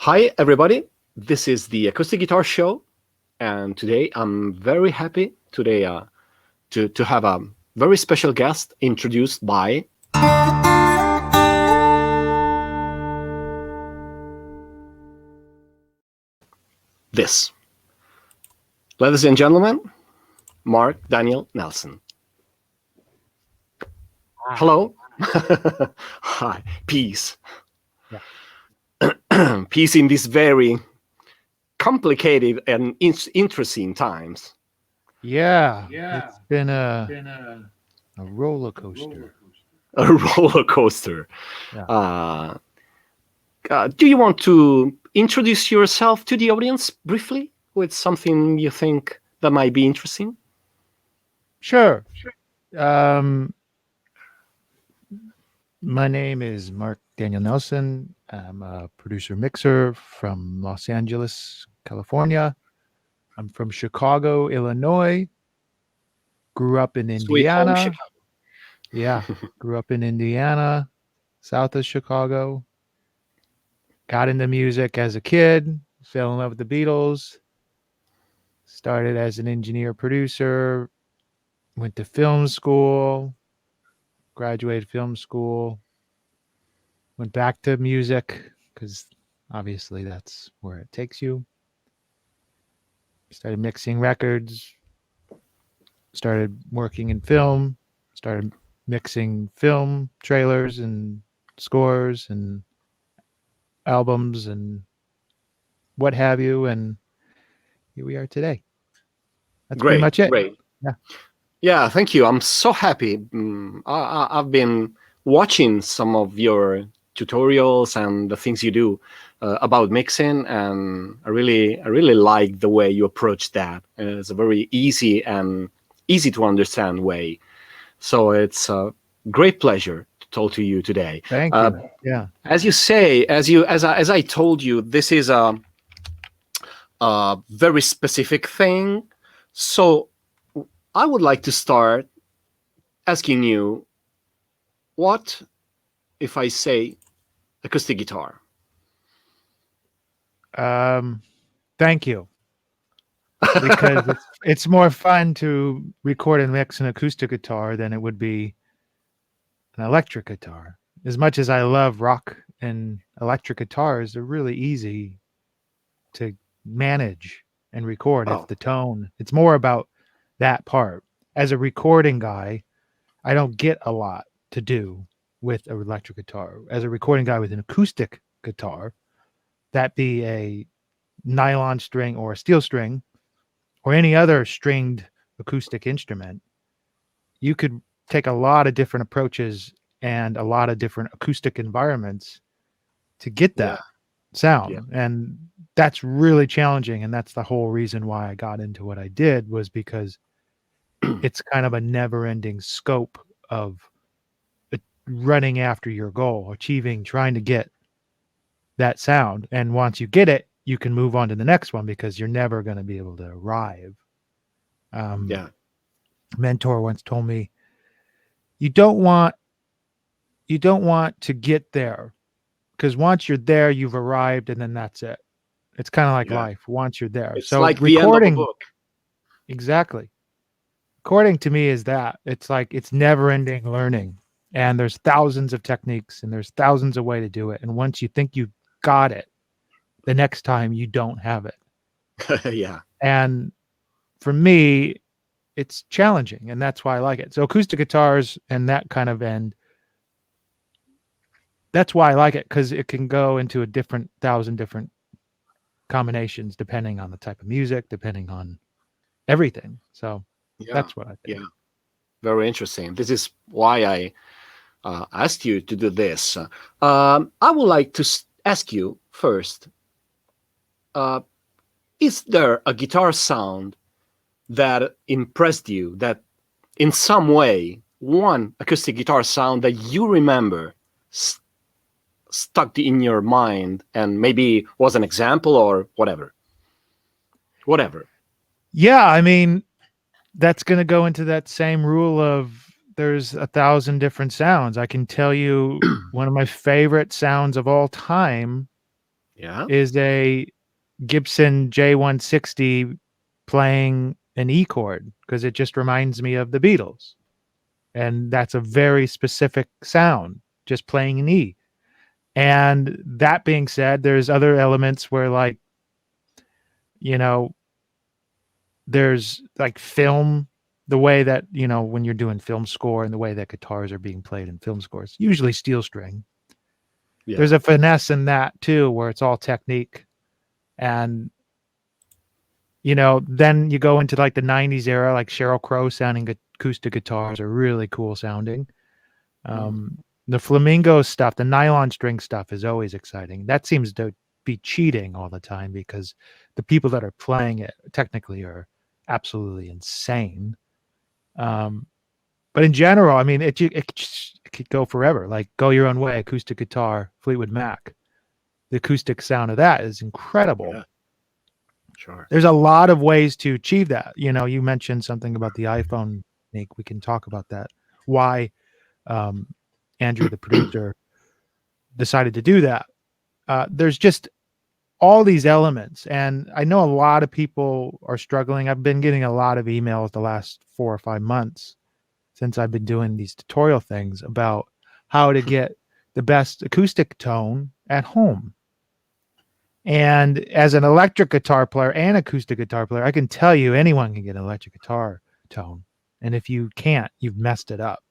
Hi, everybody. This is the Acoustic Guitar Show, and today I'm very happy to have a very special guest introduced by this. Ladies and gentlemen, Marc Daniel Nelson. Hi. Hello. Hi. Peace. Yeah. Peace in these very complicated and interesting times. Yeah, it's been a roller coaster. A roller coaster. Yeah. Do you want to introduce yourself to the audience briefly with something you think that might be interesting? Sure. My name is Marc Daniel Nelson. I'm a producer mixer from Los Angeles, California. I'm from Chicago, Illinois. Grew up in Sweet home Indiana. Chicago. Yeah, grew up in Indiana, south of Chicago. Got into music as a kid, fell in love with the Beatles. Started as an engineer producer, went to film school, graduated film school, went back to music because obviously that's where it takes you. Started mixing records, started working in film, started mixing film trailers and scores and albums and what have you. And here we are today. That's pretty much it. Great. Yeah. Yeah, thank you. I'm so happy. I've been watching some of your tutorials and the things you do about mixing, and I really like the way you approach that. It's a very easy to understand way. So it's a great pleasure to talk to you today. Thank you. Yeah. As you say, as I told you, this is a very specific thing. So I would like to start asking you, what if I say acoustic guitar? Thank you. Because it's more fun to record and mix an acoustic guitar than it would be an electric guitar. As much as I love rock and electric guitars, they're really easy to manage and record if the tone. It's more about that part. As a recording guy, I don't get a lot to do with an electric guitar. As a recording guy with an acoustic guitar, that be a nylon string or a steel string or any other stringed acoustic instrument, you could take a lot of different approaches and a lot of different acoustic environments to get that sound. Yeah. And that's really challenging. And that's the whole reason why I got into what I did, was because it's kind of a never ending scope of running after your goal, trying to get that sound. And once you get it, you can move on to the next one because you're never going to be able to arrive. Mentor once told me, you don't want to get there, because once you're there, you've arrived, and then that's it. It's kind of like life. Once you're there, It's so like recording, the end of a book. Exactly. Recording to me is that. It's like it's never-ending learning, and there's thousands of techniques, and there's thousands of ways to do it. And once you think you've got it, the next time you don't have it. Yeah. And for me, it's challenging, and that's why I like it. So acoustic guitars and that kind of end, that's why I like it, because it can go into a different 1,000 different combinations depending on the type of music, depending on everything. So that's what I think. Yeah, very interesting. This is why I asked you to do this. I would like to ask you first, is there a guitar sound that impressed you, that in some way, one acoustic guitar sound that you remember stuck in your mind and maybe was an example or whatever? Yeah, I mean, that's going to go into that same rule of there's 1,000 different sounds. I can tell you one of my favorite sounds of all time Yeah. is a Gibson J160 playing an E chord, because it just reminds me of the Beatles. And that's a very specific sound, just playing an E. And that being said, there's other elements where, like, you know, there's like film, the way that, when you're doing film score and the way that guitars are being played in film scores, usually steel string. Yeah. There's a finesse in that too, where it's all technique. And, then you go into like the 90s era, like Sheryl Crow sounding acoustic guitars are really cool sounding. The flamingo stuff, the nylon string stuff is always exciting. That seems to be cheating all the time, because the people that are playing it technically are absolutely insane. But in general, I mean, it could go forever. Like Go Your Own Way, acoustic guitar, Fleetwood Mac. The acoustic sound of that is incredible. Yeah. Sure. There's a lot of ways to achieve that. You mentioned something about the iPhone, Nick. We can talk about that. Why Andrew, the producer, decided to do that. There's just all these elements, and I know a lot of people are struggling. I've been getting a lot of emails the last 4 or 5 months since I've been doing these tutorial things about how to get the best acoustic tone at home. And as an electric guitar player and acoustic guitar player, I can tell you anyone can get an electric guitar tone. And if you can't, you've messed it up.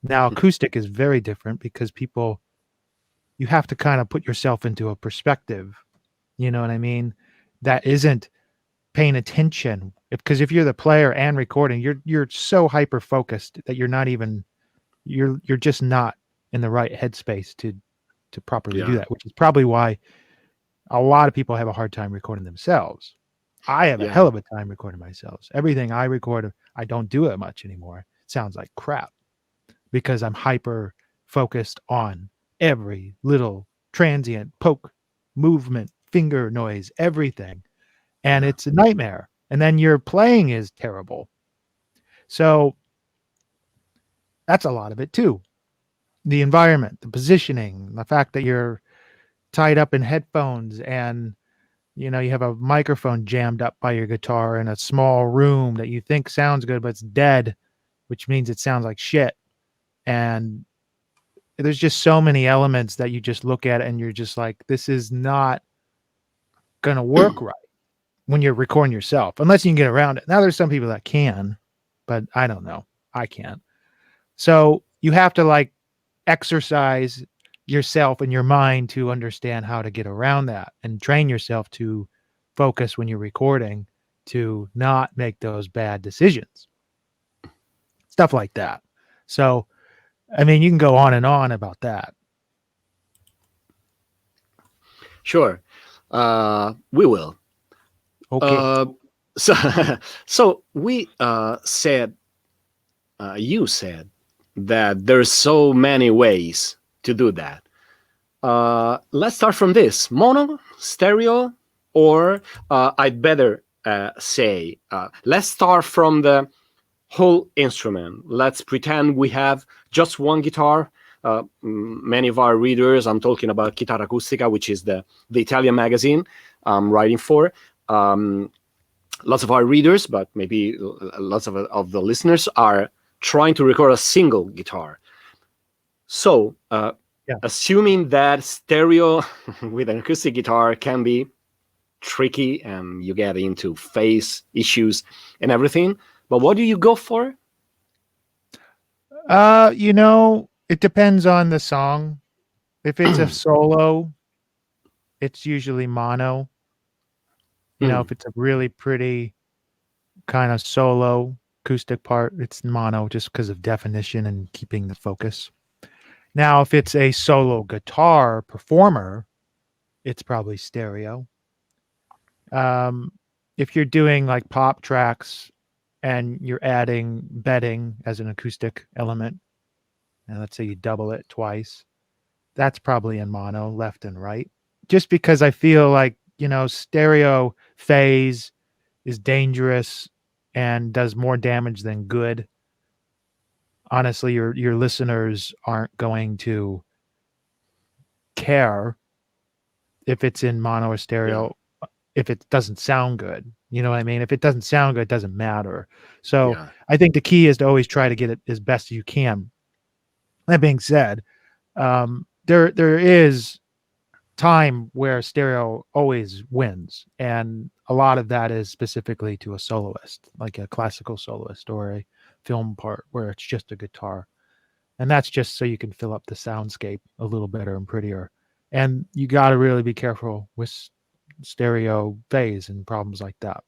Now, acoustic is very different, because you have to kind of put yourself into a perspective. You know what I mean? That isn't paying attention. Because if you're the player and recording, you're so hyper focused that you're just not in the right headspace to properly do that, which is probably why a lot of people have a hard time recording themselves. I have a hell of a time recording myself. Everything I record, I don't do it much anymore. It sounds like crap, because I'm hyper focused on every little transient poke, movement, finger noise, everything. And it's a nightmare. And then your playing is terrible. So that's a lot of it too. The environment, the positioning, the fact that you're tied up in headphones, and you have a microphone jammed up by your guitar in a small room that you think sounds good, but it's dead, which means it sounds like shit. And there's just so many elements that you just look at and you're just like, this is not going to work right when you're recording yourself, unless you can get around it. Now, there's some people that can, but I don't know. I can't. So you have to like exercise yourself and your mind to understand how to get around that, and train yourself to focus when you're recording, to not make those bad decisions. Stuff like that. So, I mean, you can go on and on about that. Sure. We will. Okay. So we said, you said that there's so many ways to do that. Let's start from this: mono, stereo, or I'd better say, let's start from the whole instrument. Let's pretend we have just one guitar. Many of our readers, I'm talking about Chitarra Acustica, which is the Italian magazine I'm writing for. Lots of our readers, but maybe lots of the listeners, are trying to record a single guitar. So, assuming that stereo with an acoustic guitar can be tricky and you get into phase issues and everything, but what do you go for? It depends on the song. If it's a solo, it's usually mono. If it's a really pretty kind of solo acoustic part, it's mono, just because of definition and keeping the focus. Now, if it's a solo guitar performer, it's probably stereo. If you're doing like pop tracks and you're adding bedding as an acoustic element, and let's say you double it twice, that's probably in mono, left and right. Just because I feel like, stereo phase is dangerous and does more damage than good. Honestly, your listeners aren't going to care if it's in mono or stereo, if it doesn't sound good. You know what I mean? If it doesn't sound good, it doesn't matter. So Yeah. I think the key is to always try to get it as best as you can. That being said, there is time where stereo always wins, and a lot of that is specifically to a soloist, like a classical soloist or a film part where it's just a guitar, and that's just so you can fill up the soundscape a little better and prettier. And you got to really be careful with stereo phase and problems like that.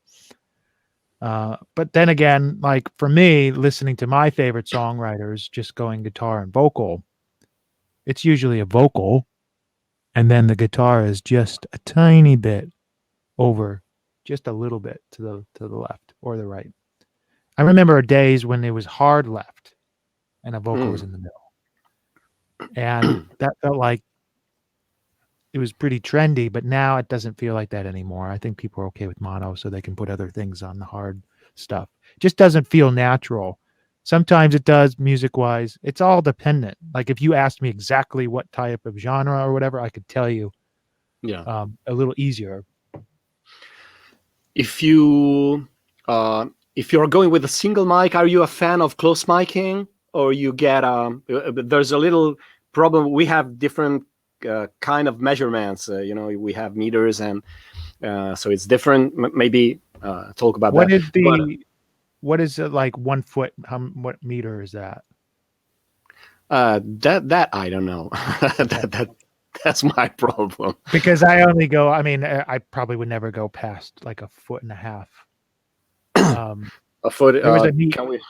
But then again, like for me, listening to my favorite songwriters just going guitar and vocal, it's usually a vocal, and then the guitar is just a tiny bit over, just a little bit to the left or the right. I remember days when it was hard left and a vocal was in the middle, and that felt like it was pretty trendy. But now it doesn't feel like that anymore. I think people are okay with mono, so they can put other things on the hard stuff. It just doesn't feel natural. Sometimes it does, music wise. It's all dependent. Like if you asked me exactly what type of genre or whatever, I could tell you Yeah. a little easier. If you if you're going with a single mic, are you a fan of close miking, or you get there's a little problem. We have different kind of measurements. We have meters, and so it's different. Maybe talk about What that. is But what is it like 1 foot? What meter is that? that I don't know. That's my problem. Because I only go. I mean, I probably would never go past like 1.5 feet. A foot. There was a neat, Can we?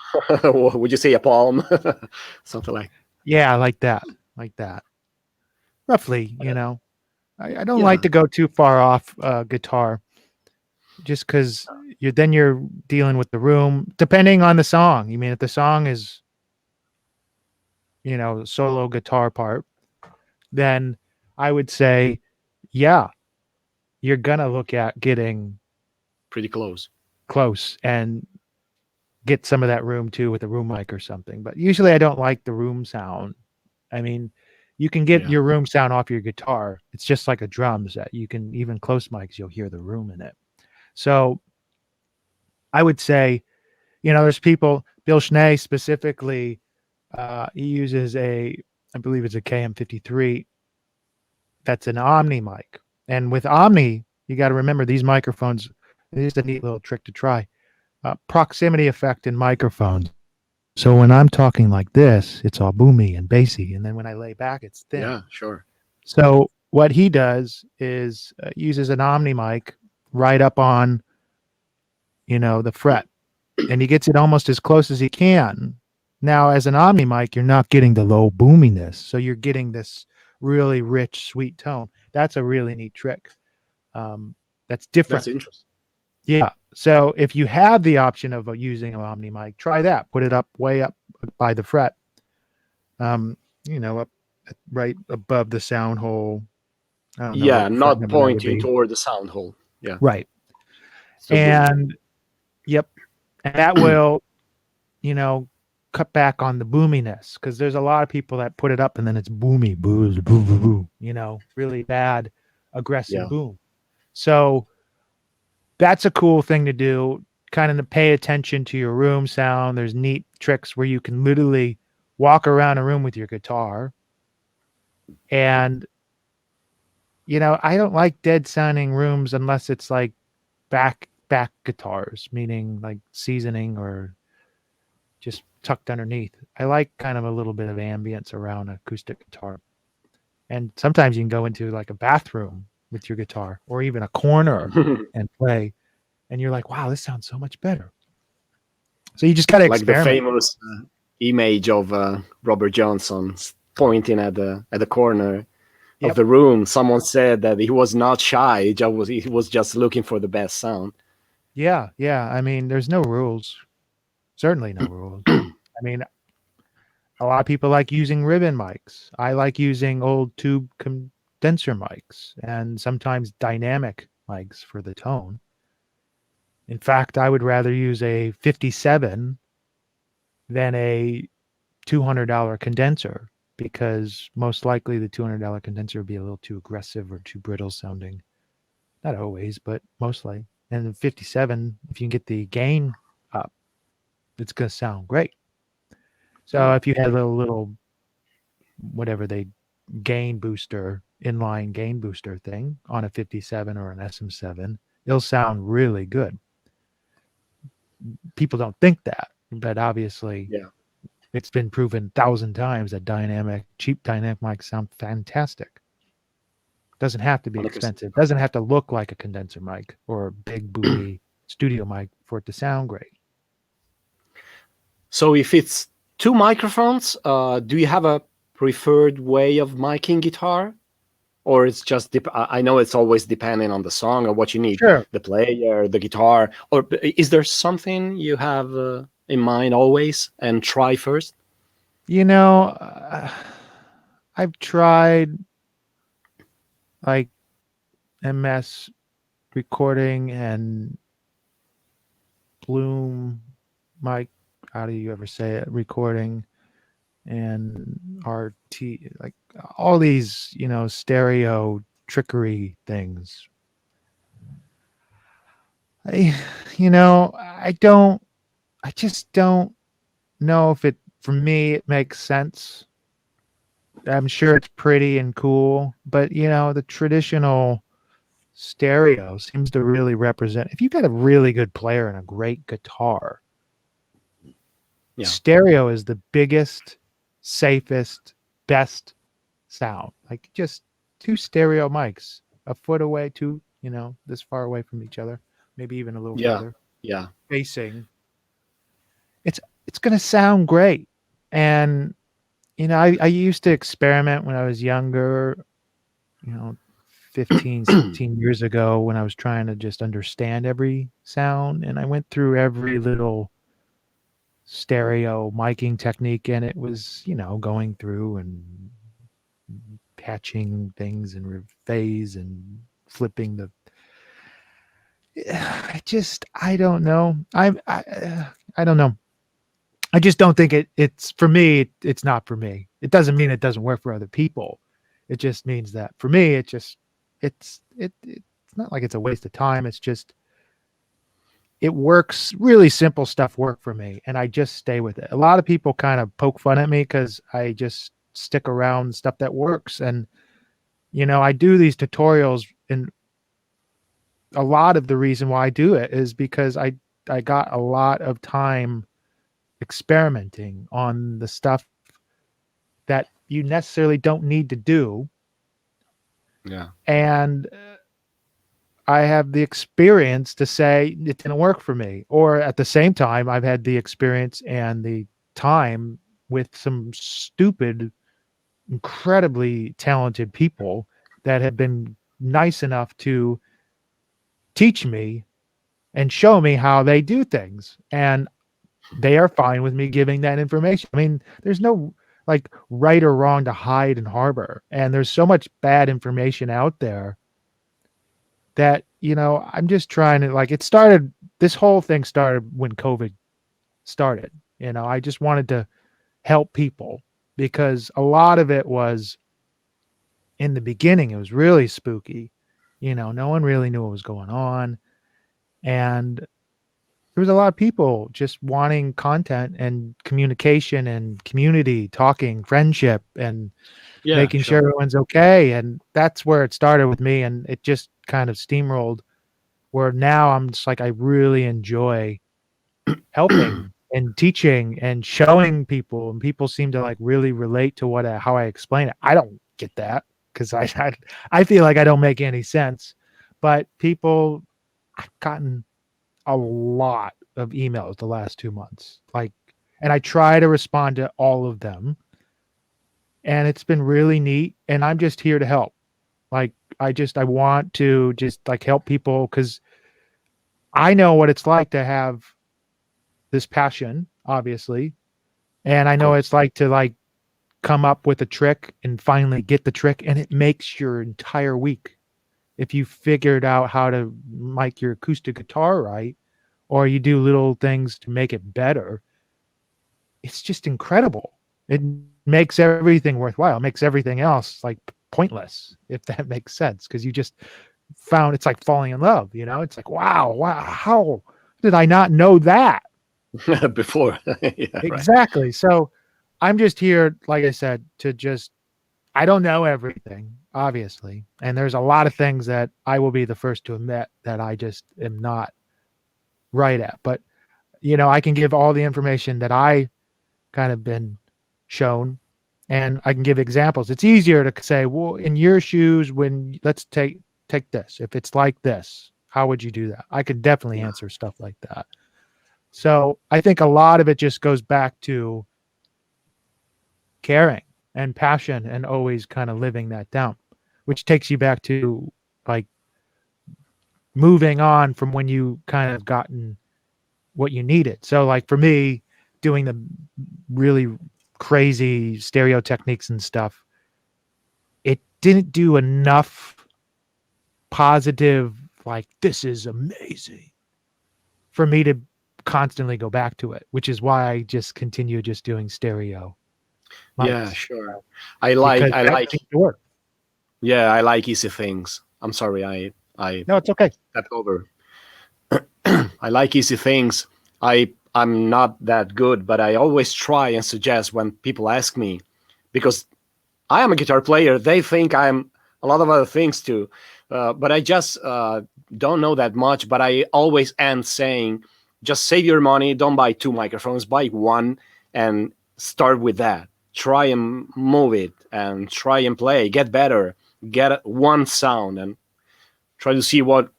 Would you say a palm? Something like. yeah, like that, roughly. I don't like Yeah. to go too far off guitar, just because you're dealing with the room, depending on the song. You mean if the song is solo guitar part, then I would say, yeah, you're gonna look at getting Pretty close. close and get some of that room too with a room mic or something. But usually I don't like the room sound. I mean, you can get Yeah. your room sound off your guitar. It's just like a drum set. You can, even close mics, you'll hear the room in it. So I would say, there's people, Bill Schnee specifically, he uses I believe it's a KM53. That's an Omni mic. And with Omni, you got to remember these microphones, it's a neat little trick to try. Proximity effect in microphones. So when I'm talking like this, it's all boomy and bassy. And then when I lay back, it's thin. Yeah. Sure. So what he does is uses an Omni mic right up on, the fret. And he gets it almost as close as he can. Now, as an Omni mic, you're not getting the low boominess. So you're getting this really rich, sweet tone. That's a really neat trick. That's different. That's interesting. Yeah. So if you have the option of using an Omni mic, try that. Put it up way up by the fret. Up right above the sound hole. I don't know Yeah, what fret not number that would pointing be. toward the sound hole. Yeah. Right. So And yep. And that will, cut back on the boominess, because there's a lot of people that put it up and then it's boomy, boo, boo, boo, boo, really bad, aggressive boom. So that's a cool thing to do, kind of to pay attention to your room sound. There's neat tricks where you can literally walk around a room with your guitar. And, I don't like dead sounding rooms unless it's like back guitars, meaning like seasoning or just tucked underneath. I like kind of a little bit of ambience around an acoustic guitar. And sometimes you can go into like a bathroom with your guitar or even a corner and play. And you're like, wow, this sounds so much better. So you just got to like the experiment. famous image of Robert Johnson pointing at the corner of the room. Someone said that he was not shy. He was just looking for the best sound. Yeah. I mean, there's no rules. Certainly no rules. I mean, a lot of people like using ribbon mics. I like using old tube condenser mics and sometimes dynamic mics for the tone. In fact, I would rather use a 57 than a $200 condenser. because most likely the $200 condenser would be a little too aggressive or too brittle sounding. Not always, but mostly. And the 57, if you can get the gain up, it's going to sound great. So if you had a little whatever they gain booster, inline gain booster thing on a 57 or an SM7, it'll sound really good. People don't think that, but obviously Yeah. it's been proven 1,000 times that cheap dynamic mics sound fantastic. Doesn't have to be 100%. expensive. Doesn't have to look like a condenser mic or a big boomy studio mic for it to sound great. So if it's two microphones, do you have a preferred way of miking guitar? Or it's just, I know it's always depending on the song or what you need, Sure. the player, the guitar, or is there something you have in mind always and try first? You know, I've tried like MS recording and Bloom mic, how do you ever say it, recording, and RT, like all these, stereo trickery things. I just don't know if for me, it makes sense. I'm sure it's pretty and cool, but the traditional stereo seems to really represent. If you've got a really good player and a great guitar, Yeah. stereo is the biggest, safest, best sound. Like just two stereo mics, a foot away, this far away from each other, maybe even a little Yeah. further, Yeah. facing. It's going to sound great. And I used to experiment when I was younger, 15, 16 years ago, when I was trying to just understand every sound. And I went through every little stereo miking technique, and it was, going through and patching things and phase and flipping the. I don't know. I don't know. I just don't think it's for me. It's not for me. It doesn't mean it doesn't work for other people. It just means that for me, it's not like it's a waste of time. It's just, it works. Really simple stuff work for me, and I just stay with it. A lot of people kind of poke fun at me because I just stick around stuff that works. And I do these tutorials, and a lot of the reason why I do it is because I got a lot of time experimenting on the stuff that you necessarily don't need to do. Yeah. And I have the experience to say it didn't work for me. Or at the same time, I've had the experience and the time with some stupid, incredibly talented people that have been nice enough to teach me and show me how they do things. And they are fine with me giving that information. I mean, there's no like right or wrong to hide and harbor. And there's so much bad information out there that, I'm just trying to this whole thing started when COVID started. I just wanted to help people because a lot of it was in the beginning, it was really spooky. No one really knew what was going on. And there was a lot of people just wanting content and communication and community, talking, friendship, and Yeah. making sure everyone's okay. And that's where it started with me. And it just kind of steamrolled where now I'm just like, I really enjoy helping and teaching and showing people. And people seem to like really relate to how I explain it. I don't get that because I feel like I don't make any sense. But people, I've gotten a lot of emails the last 2 months. And I try to respond to all of them. And it's been really neat. And I'm just here to help. I want to just like help people because I know what it's like to have this passion, obviously. And I know it's like to like come up with a trick and finally get the trick. And it makes your entire week. If you figured out how to mic your acoustic guitar right, or you do little things to make it better, it's just incredible. It makes everything worthwhile. It makes everything else like pointless, if that makes sense, because you just found it's like falling in love. You know, it's like wow, how did I not know that before. Yeah, right. exactly? So I'm just here, like I said, to just I don't know everything, obviously, and there's a lot of things that I will be the first to admit that I just am not right at. But you know, I can give all the information that I kind of been shown, and I can give examples. It's easier to say, well, in your shoes, when let's take this. If it's like this, how would you do that? I could definitely Yeah. answer stuff like that. So I think a lot of it just goes back to caring and passion and always kind of living that down, which takes you back to like moving on from when you kind of gotten what you needed. So like for me, doing the really crazy stereo techniques and stuff, it didn't do enough positive, like this is amazing, for me to constantly go back to it, which is why I just continue just doing stereo Yeah, mics, sure. because I that like, seems to work. yeah, I like easy things. I'm sorry, I No, it's okay. stepped over. I like easy things. I'm not that good, but I always try and suggest when people ask me, because I am a guitar player. They think I'm a lot of other things too, but I just don't know that much. But I always end saying, just save your money. Don't buy two microphones. Buy one and start with that. Try and move it and try and play. Get better. Get one sound and try to see what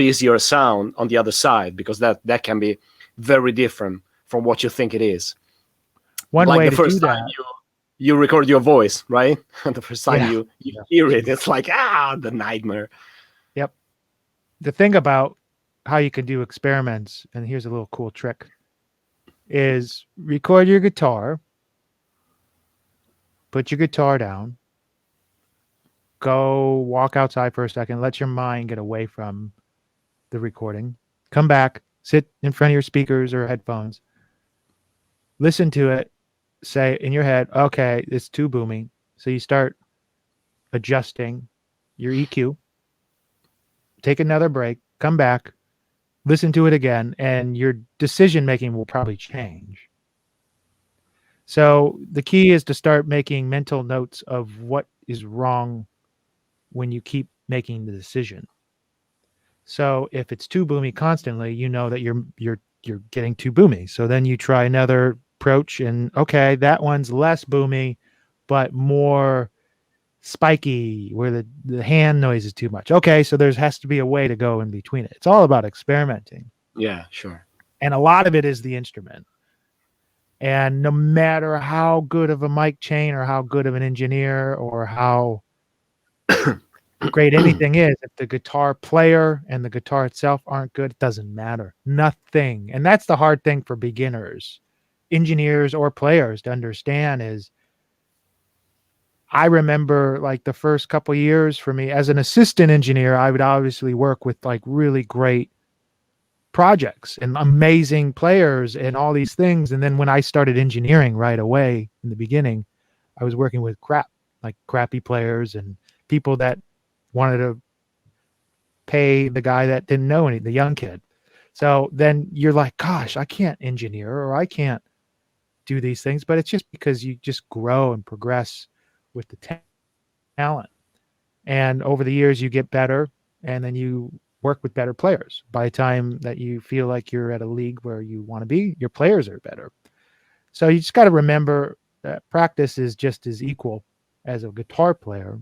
is your sound on the other side, because that can be very different from what you think it is. One Like way the to do first time that, you record your voice, right? The first time yeah, you yeah, hear it, it's like the nightmare. yep. The thing about how you can do experiments, and here's a little cool trick, is record your guitar, put your guitar down, go walk outside for a second, let your mind get away from the recording, come back, sit in front of your speakers or headphones, listen to it, say in your head, okay, it's too boomy. So you start adjusting your EQ, take another break, come back, listen to it again, and your decision making will probably change. So the key is to start making mental notes of what is wrong when you keep making the decision. So if it's too boomy constantly, you know that you're getting too boomy. So then you try another approach, and okay, that one's less boomy, but more spiky, where the hand noise is too much. Okay, so there has to be a way to go in between it. It's all about experimenting. Yeah, sure. And a lot of it is the instrument. And no matter how good of a mic chain or how good of an engineer or how great anything is, if the guitar player and the guitar itself aren't good, it doesn't matter. Nothing. And that's the hard thing for beginners, engineers or players to understand is I remember like the first couple of years for me as an assistant engineer, I would obviously work with like really great projects and amazing players and all these things. And then when I started engineering right away in the beginning, I was working with like crappy players and people that wanted to pay the guy that didn't know any, the young kid. So then you're like, gosh, I can't engineer or I can't do these things. But it's just because you just grow and progress with the talent. And over the years, you get better and then you work with better players. By the time that you feel like you're at a league where you want to be, your players are better. So you just got to remember that practice is just as equal as a guitar player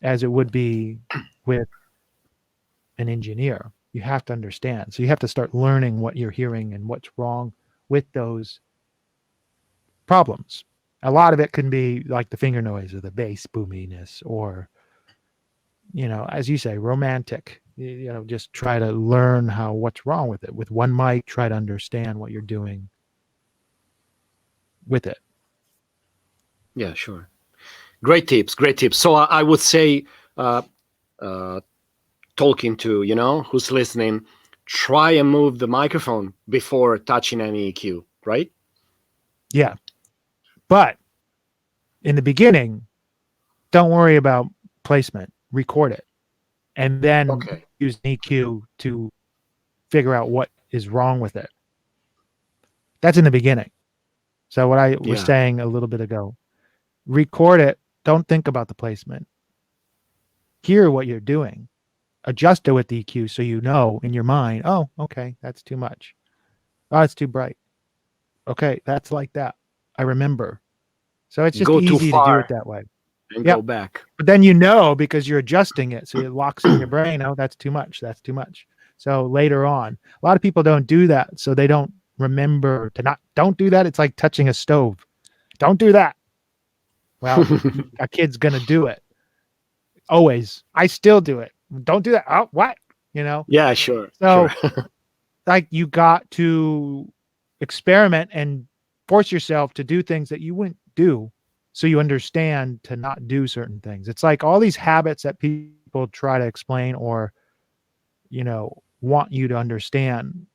as it would be with an engineer. You have to understand. So you have to start learning what you're hearing and what's wrong with those problems. A lot of it can be like the finger noise or the bass boominess or, you know, as you say, romantic. You know, just try to learn what's wrong with it. With one mic, try to understand what you're doing with it. Yeah, sure. Great tips, great tips. So I would say, uh, uh, talking to, who's listening, try and move the microphone before touching any EQ, right? Yeah. But in the beginning, don't worry about placement. Record it, and then Okay. use an EQ to figure out what is wrong with it. That's in the beginning. So what I was Yeah. saying a little bit ago, record it. Don't think about the placement. Hear what you're doing. Adjust it with the EQ so you know in your mind, oh, okay, that's too much. Oh, it's too bright. Okay, that's like that. I remember. So it's just Go too easy to do it far that way. and go Yep. back. But then you know because you're adjusting it. So it locks in your brain. Oh, that's too much. That's too much. So later on, a lot of people don't do that. So they don't remember to don't do that. It's like touching a stove. Don't do that. Well, a kid's going to do it. Always. I still do it. Don't do that. Oh, what? You know? Yeah, sure. So Sure. like you got to experiment and force yourself to do things that you wouldn't do so you understand to not do certain things. It's like all these habits that people try to explain or want you to understand.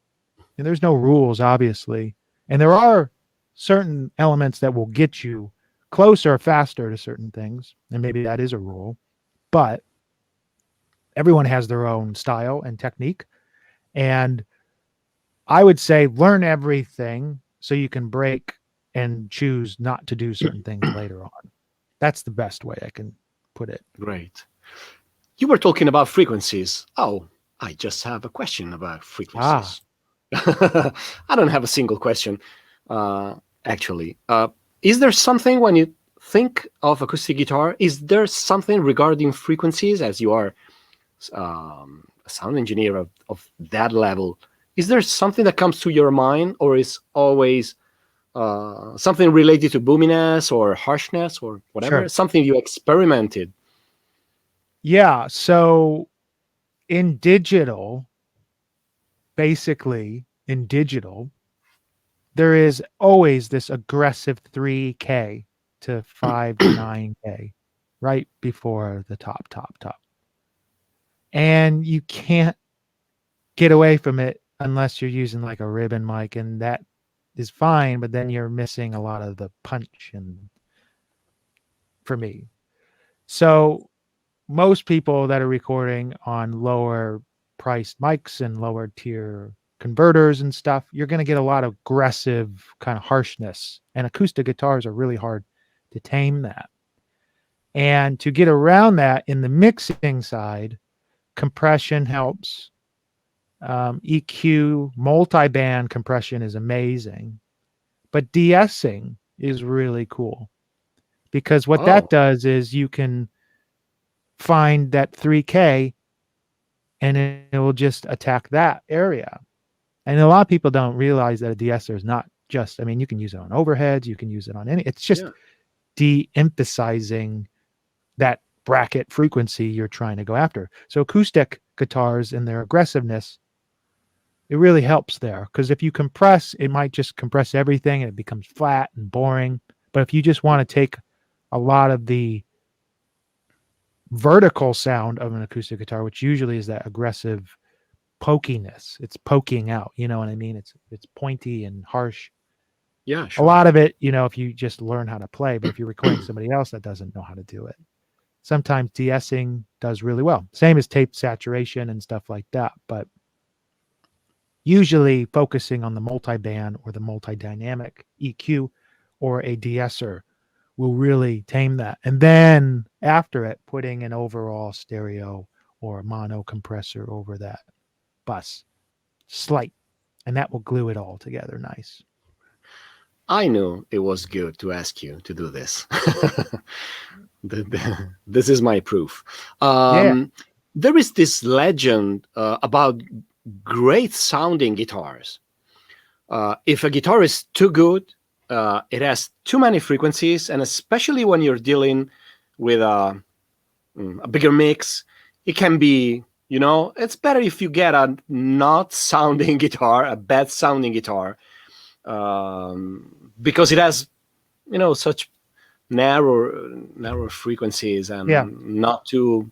And there's no rules obviously. And there are certain elements that will get you closer faster to certain things. And maybe that is a rule. But everyone has their own style and technique. And I would say learn everything so you can break and choose not to do certain things later on. That's the best way I can put it. Great. You were talking about frequencies. Oh, I just have a question about frequencies. I don't have a single question, actually. Is there something when you think of acoustic guitar, is there something regarding frequencies as you are a sound engineer of that level? Is there something that comes to your mind, or is always something related to boominess or harshness or whatever? Sure. Something you experimented? Yeah. So in digital, basically in digital, there is always this aggressive 3K to 5 to 9K right before the top. And you can't get away from it unless you're using like a ribbon mic, and that is fine, but then you're missing a lot of the punch and for me. So most people that are recording on lower priced mics and lower tier converters and stuff, you're going to get a lot of aggressive kind of harshness, and acoustic guitars are really hard to tame that. And to get around that in the mixing side, compression helps. EQ, multi-band compression is amazing, but de-essing is really cool because what that does is you can find that 3K and it will just attack that area. And a lot of people don't realize that a de-esser is not just, I mean, you can use it on overheads, you can use it on it's just de-emphasizing that bracket frequency you're trying to go after. So acoustic guitars and their aggressiveness, it really helps there, because if you compress, it might just compress everything and it becomes flat and boring. But if you just want to take a lot of the vertical sound of an acoustic guitar, which usually is that aggressive pokiness, it's poking out, you know what I mean? It's pointy and harsh. Yeah, sure. A lot of it, if you just learn how to play, but if you're recording somebody else that doesn't know how to do it, sometimes de-essing does really well. Same as tape saturation and stuff like that. But usually focusing on the multi-band or the multi-dynamic EQ or a de-esser will really tame that. And then after it, putting an overall stereo or a mono compressor over that bus, slight, and that will glue it all together nice. I knew it was good to ask you to do this. This is my proof. There is this legend about great sounding guitars. If a guitar is too good, it has too many frequencies, and especially when you're dealing with a bigger mix, it can be, it's better if you get a not sounding guitar, a bad sounding guitar, because it has, such narrow frequencies and not too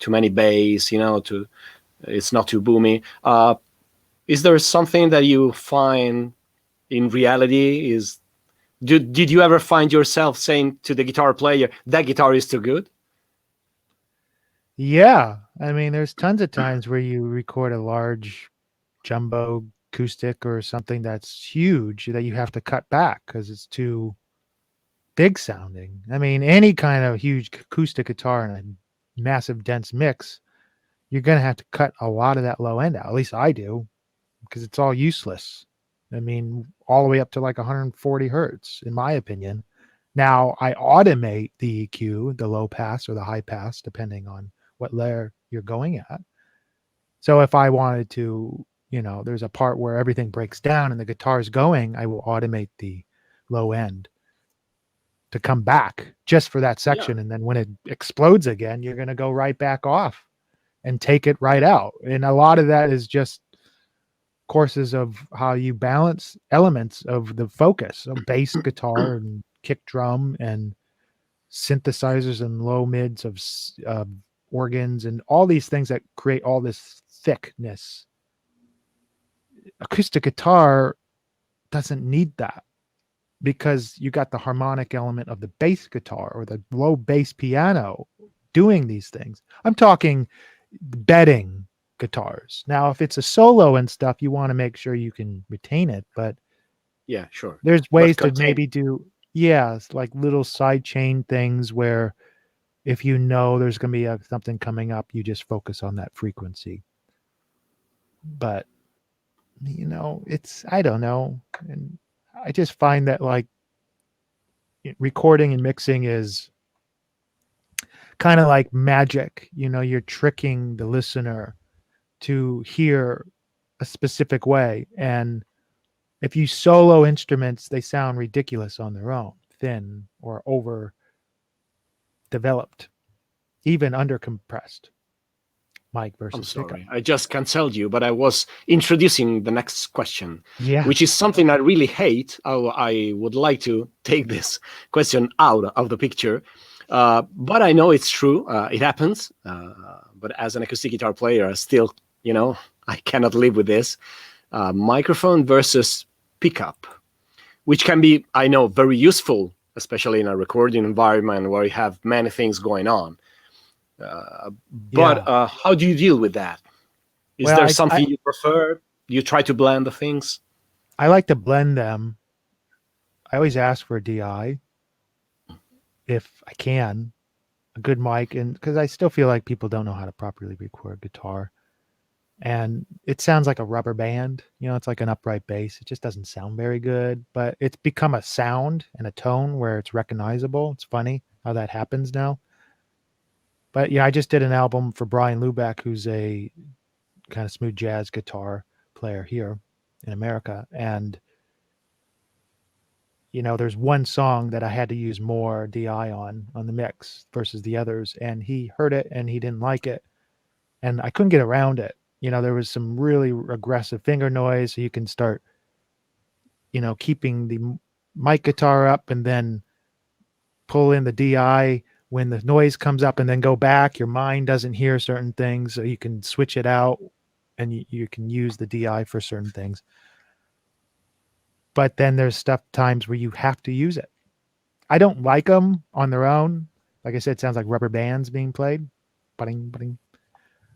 many bass, it's not too boomy. Is there something that you find in reality is Did you ever find yourself saying to the guitar player, that guitar is too good? Yeah. I mean, there's tons of times where you record a large jumbo acoustic or something that's huge that you have to cut back because it's too big sounding. I mean, any kind of huge acoustic guitar in a massive dense mix, you're going to have to cut a lot of that low end out. At least I do, because it's all useless. I mean, all the way up to like 140 hertz, in my opinion. Now, I automate the EQ, the low pass or the high pass, depending on what layer you're going at. So if I wanted to, there's a part where everything breaks down and the guitar is going, I will automate the low end to come back just for that Yeah, section. And then when it explodes again, you're going to go right back off and take it right out. And a lot of that is just courses of how you balance elements of the focus, so bass guitar and kick drum and synthesizers and low mids of organs and all these things that create all this thickness. Acoustic guitar doesn't need that because you got the harmonic element of the bass guitar or the low bass piano doing these things. I'm talking bedding guitars. Now, if it's a solo and stuff, you want to make sure you can retain it, but yeah, sure. there's But ways to contain. maybe do, it's like little side chain things where if you know there's going to be something coming up, you just focus on that frequency. But, I don't know. And I just find that like recording and mixing is kind of like magic. You're tricking the listener to hear a specific way. And if you solo instruments, they sound ridiculous on their own, thin or over developed, even undercompressed. Mic I'm versus pickup. sorry, I just canceled you, but I was introducing the next question, Yeah. which is something I really hate. I would like to take this question out of the picture, but I know it's true. It happens. But as an acoustic guitar player, I still, I cannot live with this. Microphone versus pickup, which can be, I know, very useful, especially in a recording environment where you have many things going on. But how do you deal with that? Is there something you prefer? You try to blend the things? I like to blend them. I always ask for a DI if I can, a good mic, and because I still feel like people don't know how to properly record guitar. And it sounds like a rubber band. It's like an upright bass. It just doesn't sound very good, but it's become a sound and a tone where it's recognizable. It's funny how that happens now. But I just did an album for Brian Lubeck, who's a kind of smooth jazz guitar player here in America. And, there's one song that I had to use more DI on the mix versus the others. And he heard it and he didn't like it. And I couldn't get around it. There was some really aggressive finger noise. So you can start, keeping the mic guitar up and then pull in the DI when the noise comes up and then go back. Your mind doesn't hear certain things. So you can switch it out and you can use the DI for certain things. But then there's times where you have to use it. I don't like them on their own. Like I said, it sounds like rubber bands being played. Butting, butting.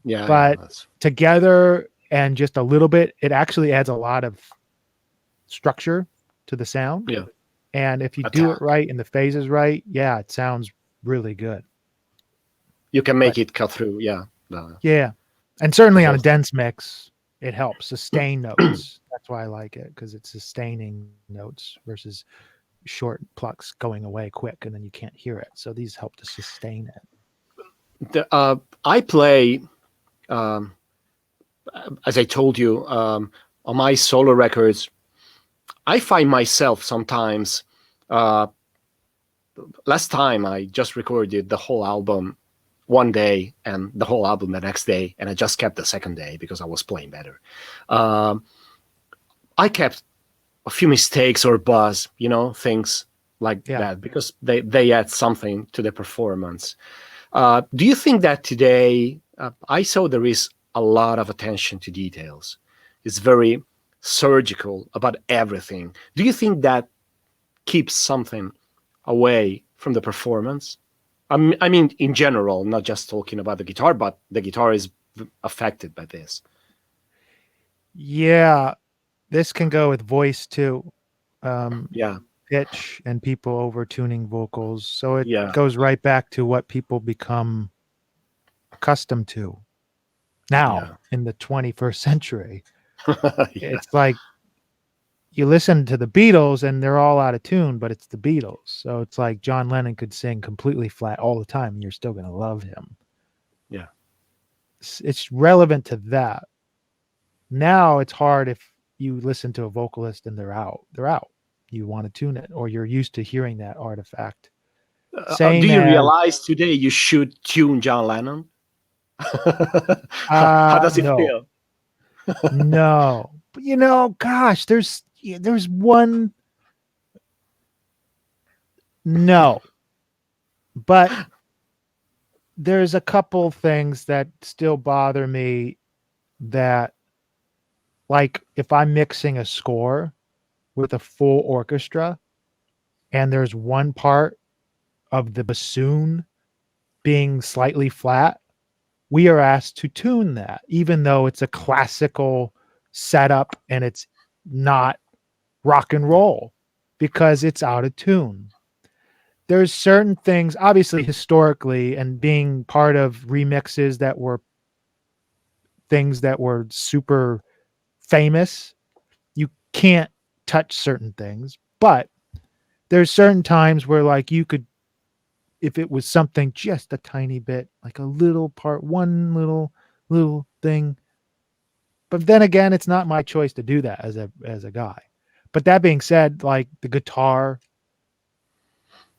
Yeah. But together and just a little bit, it actually adds a lot of structure to the sound. Yeah. And if you do it right and the phase is right, it sounds really good. You can make it cut through. Yeah. Yeah. And certainly on a dense mix, it helps sustain notes. That's why I like it, because it's sustaining notes versus short plucks going away quick and then you can't hear it. So these help to sustain it. I play, as I told you, on my solo records, I find myself sometimes, last time I just recorded the whole album one day and the whole album the next day, and I just kept the second day because I was playing better. I kept a few mistakes or buzz, things like that, because they add something to the performance. Do you think that today, I saw there is a lot of attention to details. It's very surgical about everything. Do you think that keeps something away from the performance? I mean, in general, not just talking about the guitar, but the guitar is affected by this. Yeah, this can go with voice too. Um, Yeah, Pitch and people over tuning vocals. So it yeah, goes right back to what people become accustomed to now yeah, in the 21st century. yeah, It's like you listen to the Beatles and they're all out of tune, but it's the Beatles. So it's like John Lennon could sing completely flat all the time and you're still going to love him. yeah, It's relevant to that. Now it's hard if you listen to a vocalist and they're out. They're out. You want to tune it or you're used to hearing that artifact. do Same you as realize today you should tune John Lennon? How does it no. feel? No. But gosh, there's one no. But there's a couple things that still bother me that like if I'm mixing a score with a full orchestra and there's one part of the bassoon being slightly flat, we are asked to tune that even though it's a classical setup and it's not rock and roll because it's out of tune. There's certain things, obviously historically, and being part of remixes that were things that were super famous, you can't touch certain things. But there's certain times where like you could, if it was something just a tiny bit, like a little part, one little thing. But then again, it's not my choice to do that as a guy. But that being said, like the guitar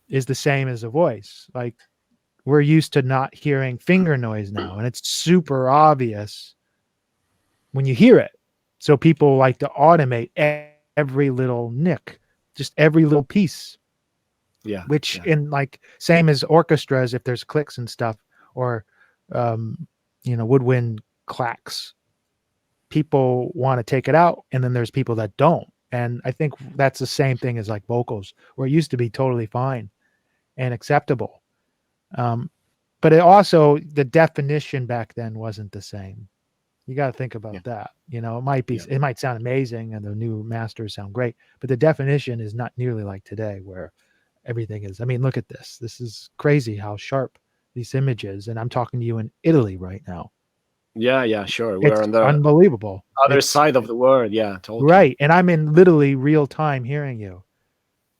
is the same as a voice. Like we're used to not hearing finger noise now, and it's super obvious when you hear it. So people like to automate every little nick, just every little piece, Yeah, which yeah, in like same as orchestras, if there's clicks and stuff, or um, woodwind clacks, people want to take it out, and then there's people that don't. And I think that's the same thing as like vocals, where it used to be totally fine and acceptable. Um, but it also the definition back then wasn't the same. You got to think yeah, about that. yeah, It might sound amazing and the new masters sound great, but the definition is not nearly like today where everything is. I mean, look at this. This is crazy how sharp these images. And I'm talking to you in Italy right now. yeah, yeah. Sure, we're It's on the unbelievable. other It's side of the world. Yeah, totally. right. And I'm in literally real time hearing you.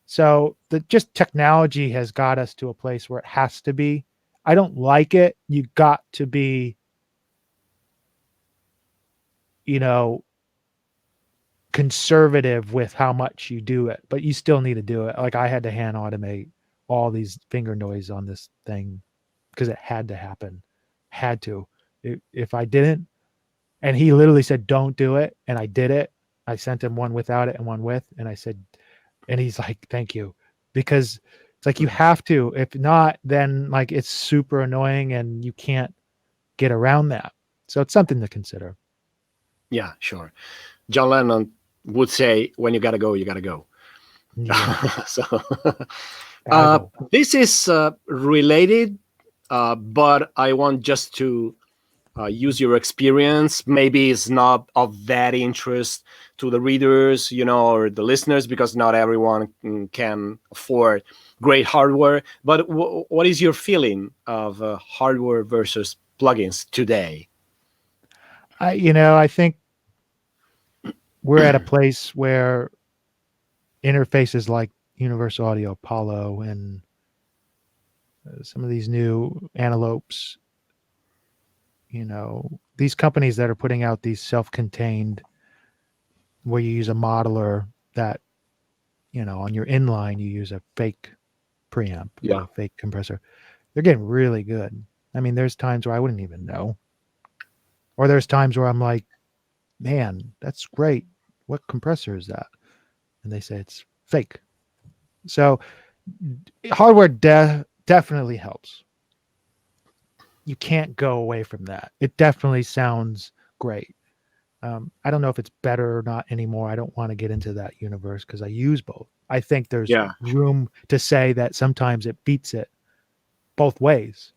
So the just technology has got us to a place where it has to be. I don't like it. You got to be, you know, conservative with how much you do it, but you still need to do it. Like I had to hand automate all these finger noise on this thing because it had to happen. Had to. If I didn't, and he literally said, "Don't do it," and I did it. I sent him one without it and one with, and I said, and he's like, "Thank you," because it's like you have to. If not, then like it's super annoying and you can't get around that. So it's something to consider. Yeah, sure. John Lennon would say, "When you gotta go, you gotta go." Yeah, So gotta go. this is related, but I want just to use your experience. Maybe it's not of that interest to the readers, or the listeners, because not everyone can afford great hardware. But what is your feeling of hardware versus plugins today? I think we're at a place where interfaces like Universal Audio Apollo and some of these new antelopes, these companies that are putting out these self-contained where you use a modeler that, on your inline, you use a fake preamp or Yeah, a fake compressor. They're getting really good. I mean, there's times where I wouldn't even know. Or there's times where I'm like, man, that's great. What compressor is that? And they say it's fake. So hardware definitely helps. You can't go away from that. It definitely sounds great. I don't know if it's better or not anymore. I don't want to get into that universe because I use both. I think there's Yeah. room to say that sometimes it beats it both ways.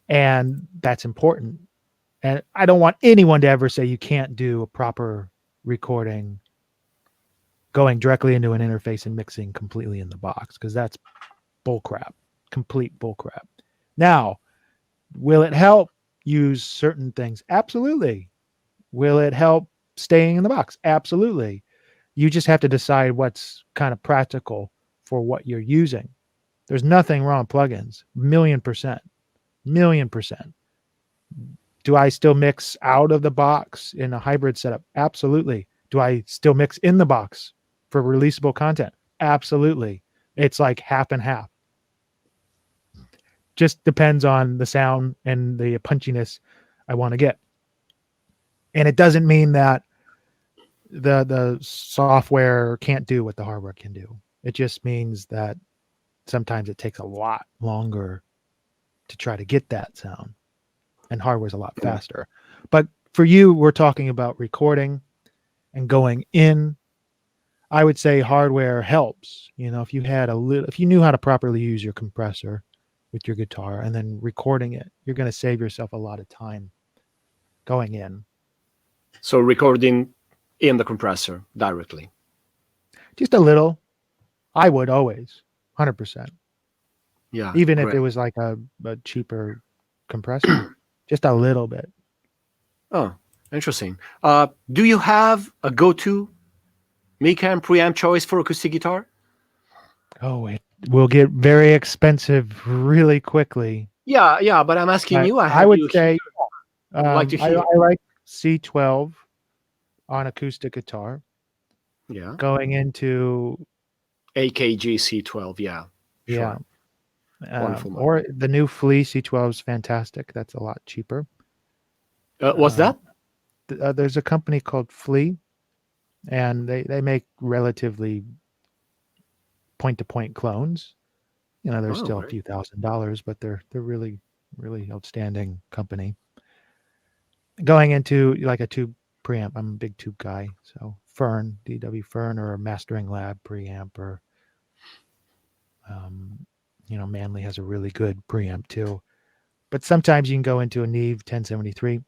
And that's important. And I don't want anyone to ever say you can't do a proper recording going directly into an interface and mixing completely in the box, because that's bullcrap, complete bullcrap. Now, will it help use certain things? Absolutely. Will it help staying in the box? Absolutely. You just have to decide what's kind of practical for what you're using. There's nothing wrong with plugins. Million percent. Do I still mix out of the box in a hybrid setup? Absolutely. Do I still mix in the box for releasable content? Absolutely. It's like half and half. Just depends on the sound and the punchiness I want to get. And it doesn't mean that the software can't do what the hardware can do. It just means that sometimes it takes a lot longer to try to get that sound, and hardware's a lot faster. But for you, we're talking about recording and going in. I would say hardware helps. You know, if you had if you knew how to properly use your compressor with your guitar and then recording it, you're going to save yourself a lot of time going in. So recording in the compressor directly. Just a little. I would always, 100%. Yeah. Even great. if it was like a cheaper compressor, just a little bit. Oh, interesting. Do you have a go-to mic and preamp choice for acoustic guitar? Oh, it will get very expensive really quickly. Yeah, but I'm asking you. I I have would you say here. I'd like to hear. I like C12 on acoustic guitar. Yeah. Going into AKG C12. Yeah. yeah, Sure. Wonderful. or the new Flea C12 is fantastic. That's a lot cheaper. What's that? There's a company called Flea, and they make relatively point-to-point clones. You know, they're Oh, still a great. few $1,000s, but they're really outstanding company. Going into like a tube preamp, I'm a big tube guy. So Fern, DW Fern, or a Mastering Lab preamp, or Manley has a really good preamp too. But sometimes you can go into a Neve 1073.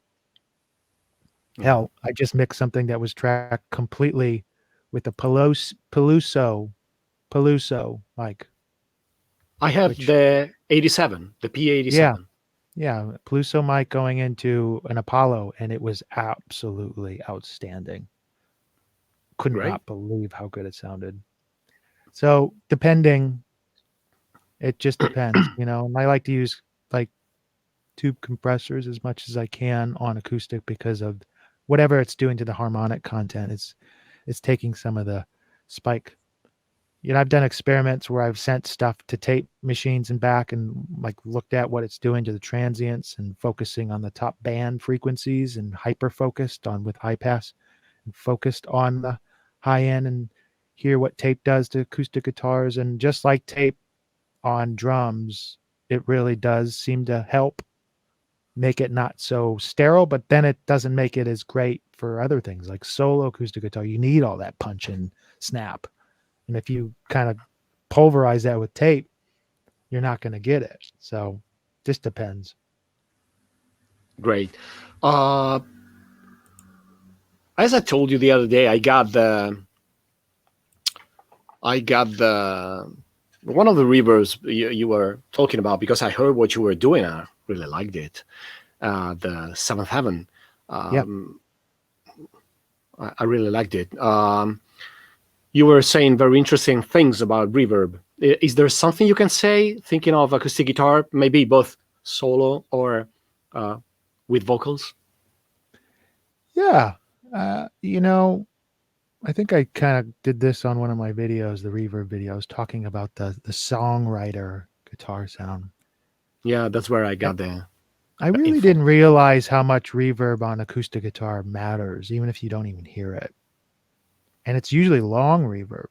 Hell, I just mixed something that was tracked completely with a Peluso mic. I have the 87, the Yeah, P87. yeah, Peluso mic going into an Apollo, and it was absolutely outstanding. Could Great. not believe how good it sounded. So depending, it just depends, and I like to use like tube compressors as much as I can on acoustic, because of whatever it's doing to the harmonic content. It's taking some of the spike. I've done experiments where I've sent stuff to tape machines and back, and like looked at what it's doing to the transients and focusing on the top band frequencies, and hyper focused on with high pass and focused on the high end, and hear what tape does to acoustic guitars. And just like tape on drums, it really does seem to help make it not so sterile, but then it doesn't make it as great for other things like solo acoustic guitar. You need all that punch and snap. And if you kind of pulverize that with tape, you're not going to get it. So just depends. Great. As I told you the other day, I got the one of the reverbs you were talking about, because I heard what you were doing. I really liked it. The Seventh Heaven. Yeah. I really liked it. You were saying very interesting things about reverb. Is there something you can say, thinking of acoustic guitar, maybe both solo or with vocals? Yeah. I think I kind of did this on one of my videos, the reverb videos, talking about the songwriter guitar sound. Yeah, that's where I got the I really info. didn't realize how much reverb on acoustic guitar matters, even if you don't even hear it. And it's usually long reverb,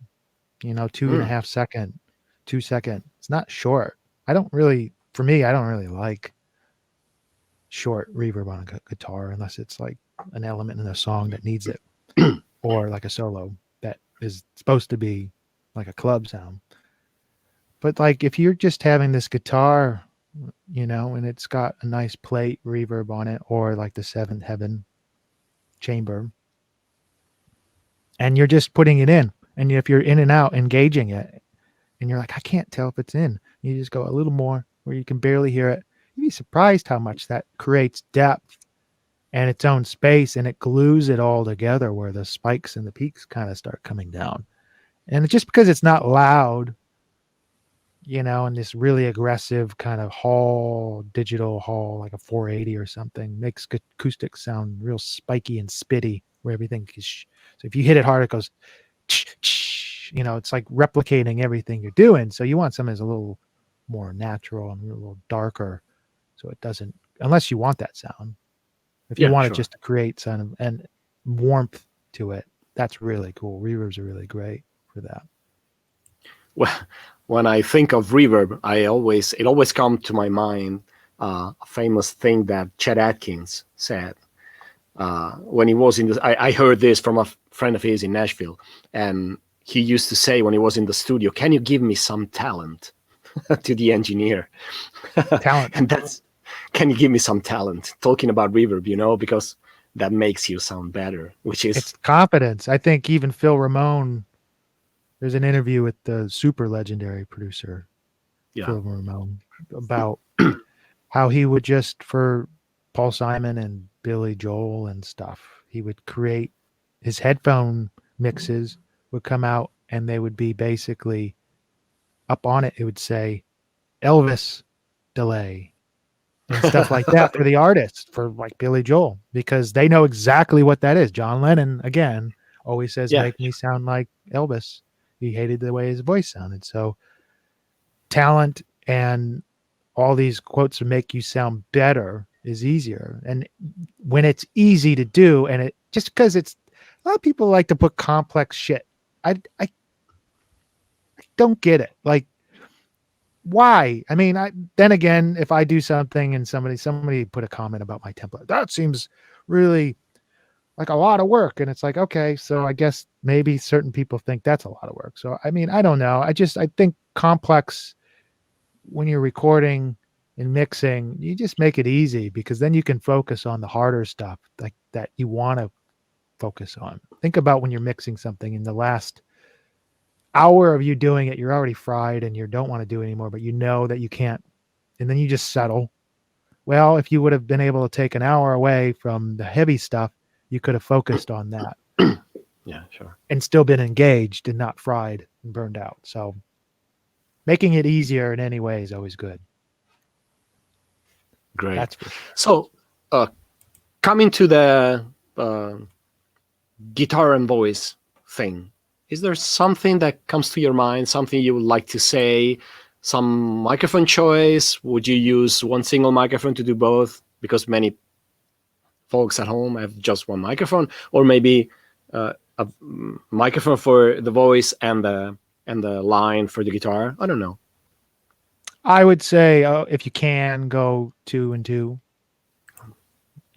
2.5 second, 2 second. It's not short. For me, I don't really like short reverb on a guitar unless it's like an element in a song that needs it, or like a solo that is supposed to be like a club sound. But like if you're just having this guitar, and it's got a nice plate reverb on it, or like the Seventh Heaven chamber, and you're just putting it in, and if you're in and out engaging it, and you're like, I can't tell if it's in, you just go a little more where you can barely hear it. You'd be surprised how much that creates depth and its own space, and it glues it all together where the spikes and the peaks kind of start coming down. And just because it's not loud, and this really aggressive kind of digital hall, like a 480 or something, makes acoustics sound real spiky and spitty where everything is. So if you hit it hard, it goes, it's like replicating everything you're doing. So you want something that's a little more natural and a little darker. So it doesn't, unless you want that sound. If you want it just to create some and warmth to it, that's really cool. Reverbs are really great for that. Well, when I think of reverb, it always comes to my mind a famous thing that Chet Atkins said when he was I heard this from a friend of his in Nashville, and he used to say when he was in the studio, "Can you give me some talent?" to the engineer. Talent. And can you give me some talent? Talking about reverb, because that makes you sound better, it's confidence. I think even Phil Ramone, there's an interview with the super legendary producer, Phil Ramone, about how he would just, for Paul Simon and Billy Joel and stuff, he would create his headphone mixes would come out and they would be basically up on it. It would say Elvis delay and stuff like that for the artists, for like Billy Joel, because they know exactly what that is. John Lennon, again, always says, make me sound like Elvis. He hated the way his voice sounded. So talent and all these quotes to make you sound better is easier. And when it's easy to do, and it just because it's, a lot of people like to put complex shit. I don't get it. Like, why? I mean, then again, if I do something and somebody put a comment about my template, that seems really like a lot of work. And it's like, okay, so I guess maybe certain people think that's a lot of work. So, I mean, I don't know. I think complex, when you're recording and mixing, you just make it easy, because then you can focus on the harder stuff like that you want to focus on. Think about when you're mixing something, in the last hour of you doing it, you're already fried and you don't want to do it anymore, but you know that you can't, and then you just settle. Well, if you would have been able to take an hour away from the heavy stuff, you could have focused on that. Yeah, sure. And still been engaged and not fried and burned out. So making it easier in any way is always good. Great. That's for sure. So coming to the guitar and voice thing, is there something that comes to your mind, something you would like to say, some microphone choice? Would you use one single microphone to do both? Because many folks at home have just one microphone, or maybe a microphone for the voice and the line for the guitar. I don't know. I would say if you can, go 2 and 2.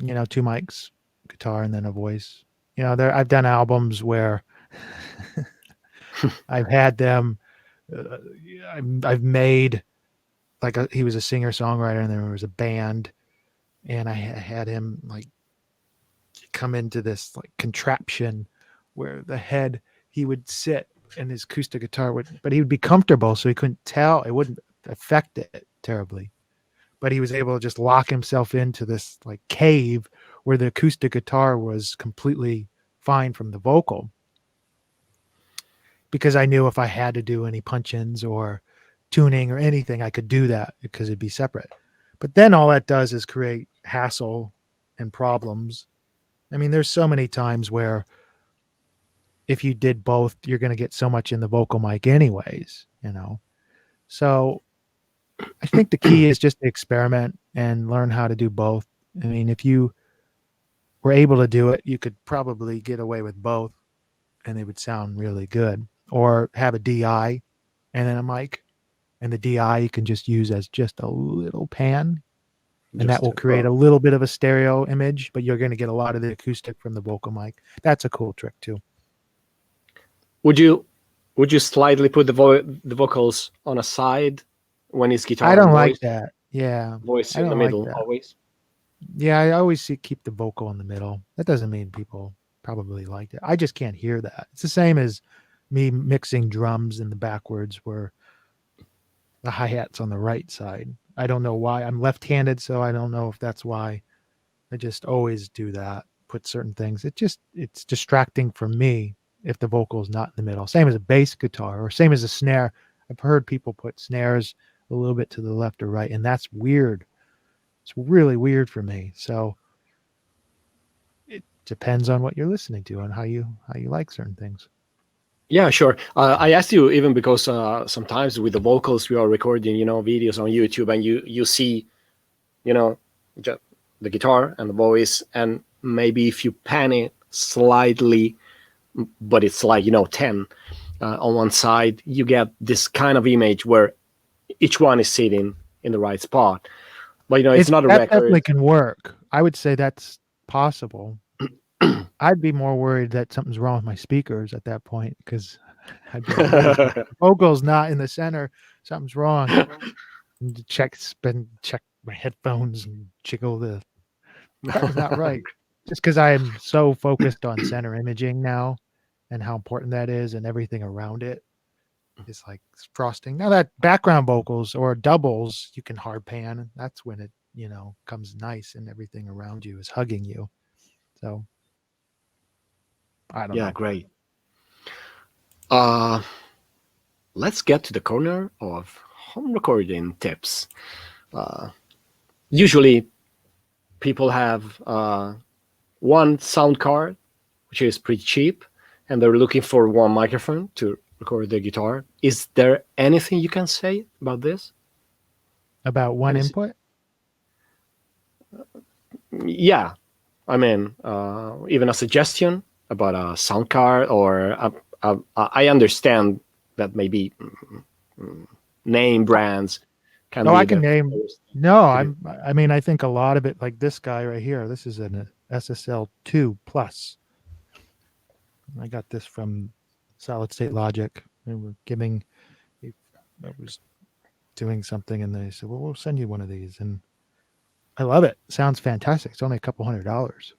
2 mics, guitar and then a voice. I've done albums where I've had them. I've made he was a singer songwriter, and there was a band, and I had him like come into this like contraption where the head, he would sit and his acoustic guitar but he would be comfortable, so he couldn't tell. It wouldn't affect it terribly, but he was able to just lock himself into this like cave where the acoustic guitar was completely fine from the vocal, because I knew if I had to do any punch-ins or tuning or anything, I could do that because it'd be separate. But then all that does is create hassle and problems. I mean, there's so many times where if you did both, you're going to get so much in the vocal mic anyways, So I think the key is just to experiment and learn how to do both. I mean, if you were able to do it, you could probably get away with both and they would sound really good. Or have a DI and then a mic, and the DI you can just use as just a little pan, and that will create a little bit of a stereo image, but you're going to get a lot of the acoustic from the vocal mic. That's a cool trick too. Would you Would you slightly put the vocals on a side when it's I guitar and don't like voice? that. Yeah, Voice I in the don't like middle that. always. Yeah, I always keep the vocal in the middle. That doesn't mean people probably liked it. I just can't hear that. It's the same as me mixing drums in the backwards where the hi-hat's on the right side. I don't know why. I'm left-handed, so I don't know if that's why. I just always do that. Put certain things. It's distracting for me if the vocal is not in the middle. Same as a bass guitar or same as a snare. I've heard people put snares a little bit to the left or right, and that's weird. It's really weird for me. So it depends on what you're listening to and how you like certain things. Yeah, sure. I asked you even because sometimes with the vocals we are recording, videos on YouTube, and you see, you know, ju- the guitar and the voice, and maybe if you pan it slightly, but it's like 10 on one side, you get this kind of image where each one is sitting in the right spot. But it's not a That record. definitely can work. I would say that's possible. I'd be more worried that something's wrong with my speakers at that point because I'd be like, "Wait a minute, the vocal's not in the center. Something's wrong." And to check my headphones and jiggle something's not right. Just because I am so focused on center imaging now and how important that is and everything around it is like frosting. Now that background vocals or doubles, you can hard pan. That's when it, comes nice and everything around you is hugging you. So I don't Yeah, know. great. Uh, let's get to the corner of home recording tips. Usually, people have one sound card, which is pretty cheap, and they're looking for one microphone to record their guitar. Is there anything you can say about this? About one Have you se- input? Yeah, I mean, even a suggestion about a sound card, or I understand that maybe name brands can Oh, be I can the name. first thing No, to do. I think a lot of it, like this guy right here, this is an SSL2 plus. I got this from Solid State Logic. They were I was doing something and they said, well, we'll send you one of these. And I love it. Sounds fantastic. It's only a couple $100.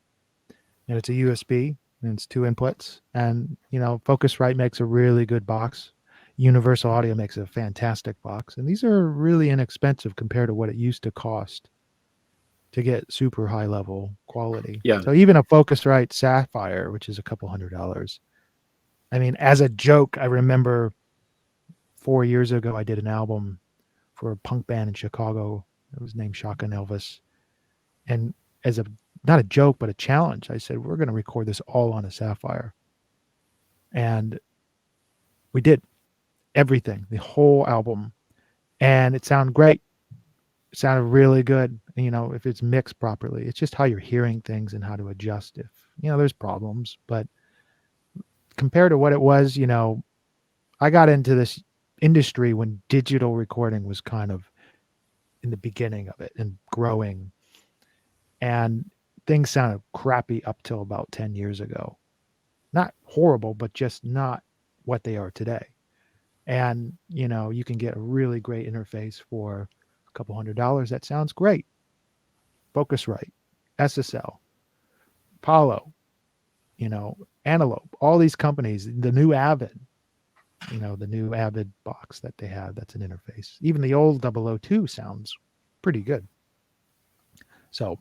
And it's a USB and it's two inputs. And, Focusrite makes a really good box. Universal Audio makes a fantastic box. And these are really inexpensive compared to what it used to cost to get super high level quality. Yeah, So even a Focusrite Sapphire, which is a couple $100. I mean, as a joke, I remember 4 years ago, I did an album for a punk band in Chicago. It was named Shotgun Elvis. And as not a joke, but a challenge, I said, we're going to record this all on a Sapphire. And we did everything, the whole album. And it sounded great. It sounded really good. If it's mixed properly, it's just how you're hearing things and how to adjust. If, there's problems, but compared to what it was, I got into this industry when digital recording was kind of in the beginning of it and growing, and things sounded crappy up till about 10 years ago. Not horrible, but just not what they are today. And, you can get a really great interface for a couple $100. That sounds great. Focusrite, SSL, Apollo, Antelope, all these companies, the new Avid, the new Avid box that they have, that's an interface. Even the old 002 sounds pretty good. So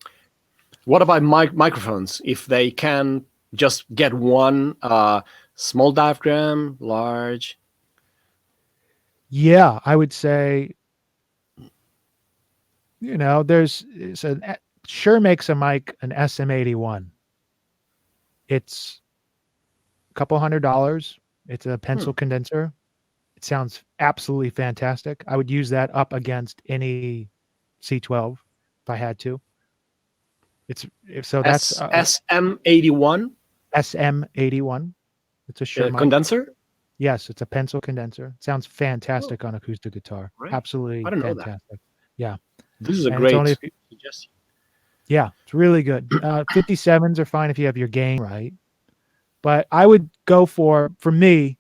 what about microphones? If they can just get one small diaphragm, large. yeah, I would say, Shure makes a mic, an SM81. It's a couple $100. It's a Hmm. pencil condenser. It sounds absolutely fantastic. I would use that up against any C12 if I had to. That's SM81 SM81. It's a Shure mic. condenser. Yes, it's a pencil condenser. It sounds Oh, fantastic on acoustic guitar. great! I Absolutely don't know that. fantastic. Yeah, This is a and it's only great if you, suggestion. yeah, it's really good. 57s are fine if you have your gain right, but I would go for me,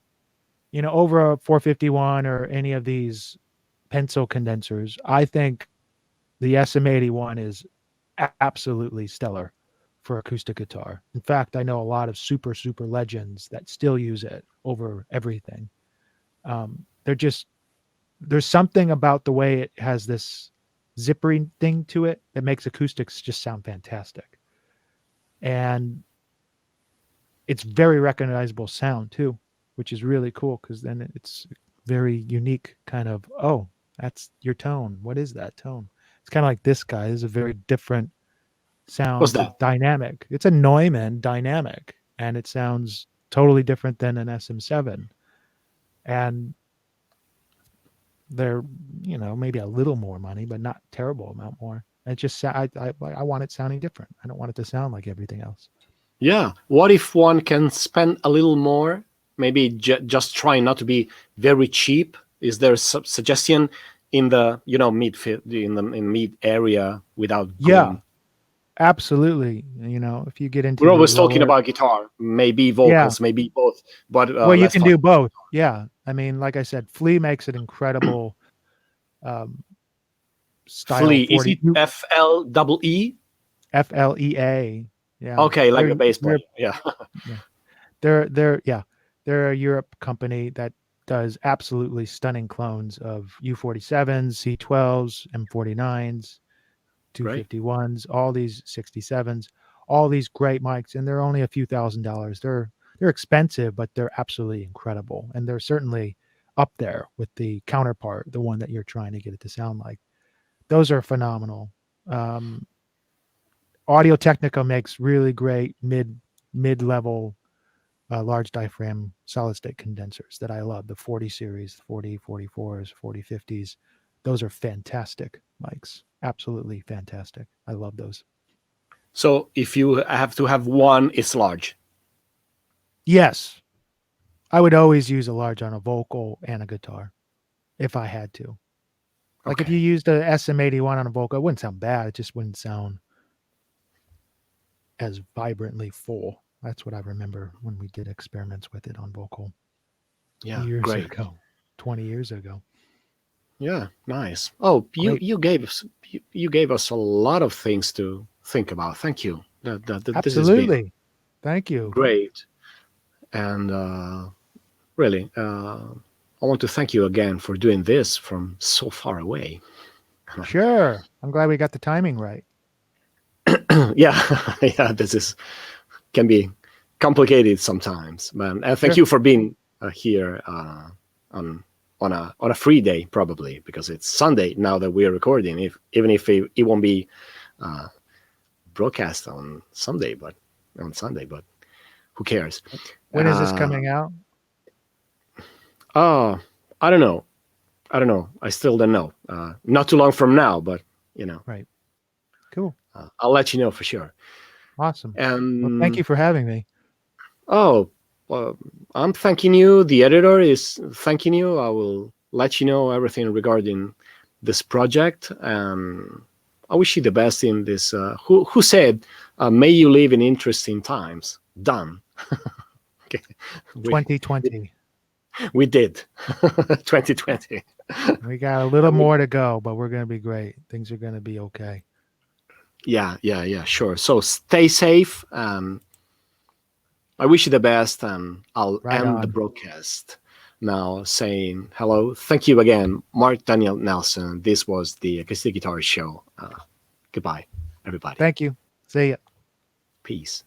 over a 451 or any of these pencil condensers, I think the SM81 is absolutely stellar for acoustic guitar. In fact, I know a lot of super legends that still use it over everything. There's something about the way it has this zippering thing to it that makes acoustics just sound fantastic. And it's very recognizable sound too, which is really cool, because then it's very unique kind of, oh, that's your tone. What is that tone? It's kind of like this guy. This is a very different sound. What's It's a that? dynamic. It's a Neumann dynamic, and it sounds totally different than an SM7. And they're, maybe a little more money, but not terrible amount more. It just, I want it sounding different. I don't want it to sound like everything else. Yeah. What if one can spend a little more? Maybe just try not to be very cheap. Is there a suggestion in the mid area without going? Absolutely. If you get into We're the always talking lower, about guitar, maybe vocals, maybe both, but well, you let's can talk. do both. Yeah. I mean, like I said, Flea makes an incredible style Flea, is 40 it FLEE? FLEA. Yeah. Okay, like a bass player. Yeah. Yeah. They're a Europe company that does absolutely stunning clones of U47s, C12s, M49s, 251s, all these 67s, all these great mics, and they're only a few $1,000s. They're expensive, but they're absolutely incredible, and they're certainly up there with the counterpart, the one that you're trying to get it to sound like. Those are phenomenal. Audio Technica makes really great mid-level large diaphragm solid state condensers that I love. The 40 series, 40, 44s, 40, 50s. Those are fantastic mics. Absolutely fantastic. I love those. So if you have to have one, it's large. Yes. I would always use a large on a vocal and a guitar if I had to. Like if you used a SM81 on a vocal, it wouldn't sound bad. It just wouldn't sound as vibrantly full. That's what I remember when we did experiments with it on vocal years ago, 20 years ago. Yeah, nice. Oh, you gave us a lot of things to think about. Thank you. Absolutely. This has been Thank you. great. And really, I want to thank you again for doing this from so far away. Sure. I'm glad we got the timing right. Yeah, this can be complicated sometimes, man. And thank you for being here on a free day, probably because it's Sunday now that we are recording. Even if it won't be broadcast on Sunday, but who cares? When is this coming out? Oh, I don't know. I still don't know. Not too long from now, but Right. Cool. I'll let you know for sure. Awesome. And well, thank you for having me. Oh, well, I'm thanking you. The editor is thanking you. I will let you know everything regarding this project. I wish you the best in this. Who said, may you live in interesting times? Done. Okay. 2020. We did. 2020. We got a little more to go, but we're going to be great. Things are going to be okay. Yeah, sure. So stay safe. I wish you the best, and I'll end the broadcast now saying hello. Thank you again, Marc Daniel Nelson. This was the Acoustic Guitar Show. Goodbye, everybody. Thank you. See ya. Peace.